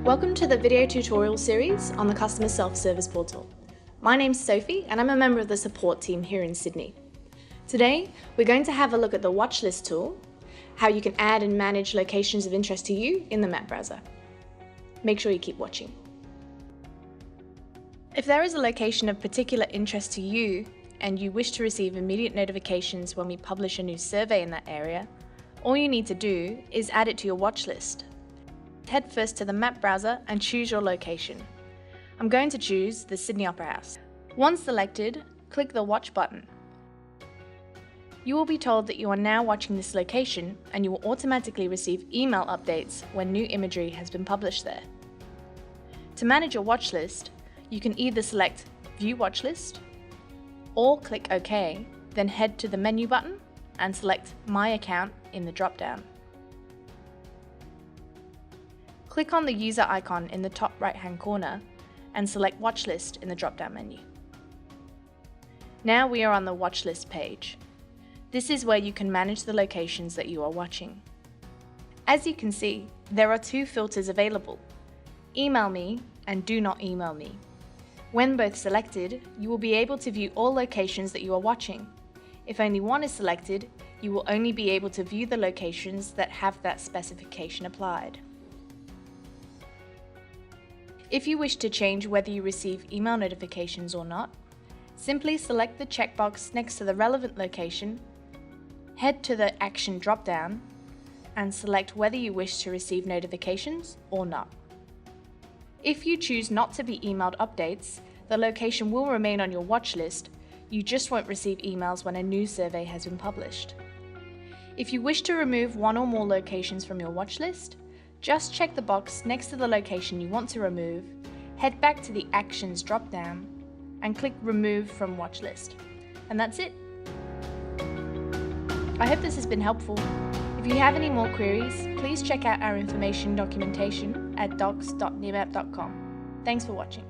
Welcome to the video tutorial series on the Customer Self-Service Portal. My name's Sophie and I'm a member of the support team here in Sydney. Today, we're going to have a look at the Watchlist tool, how you can add and manage locations of interest to you in the map browser. Make sure you keep watching. If there is a location of particular interest to you and you wish to receive immediate notifications when we publish a new survey in that area, all you need to do is add it to your watch list. Head first to the map browser and choose your location. I'm going to choose the Sydney Opera House. Once selected, click the Watch button. You will be told that you are now watching this location and you will automatically receive email updates when new imagery has been published there. To manage your watch list, you can either select View Watch List or click OK, then head to the menu button and select My Account in the drop-down. Click on the user icon in the top right-hand corner and select Watchlist in the drop-down menu. Now we are on the Watchlist page. This is where you can manage the locations that you are watching. As you can see, there are two filters available: Email Me and Do Not Email Me. When both selected, you will be able to view all locations that you are watching. If only one is selected, you will only be able to view the locations that have that specification applied. If you wish to change whether you receive email notifications or not, simply select the checkbox next to the relevant location, head to the Action drop-down, and select whether you wish to receive notifications or not. If you choose not to be emailed updates, the location will remain on your watch list. You just won't receive emails when a new survey has been published. If you wish to remove one or more locations from your watch list, just check the box next to the location you want to remove, head back to the Actions drop-down, and click Remove from Watch List. And that's it. I hope this has been helpful. If you have any more queries, please check out our information documentation at docs.nearmap.com. Thanks for watching.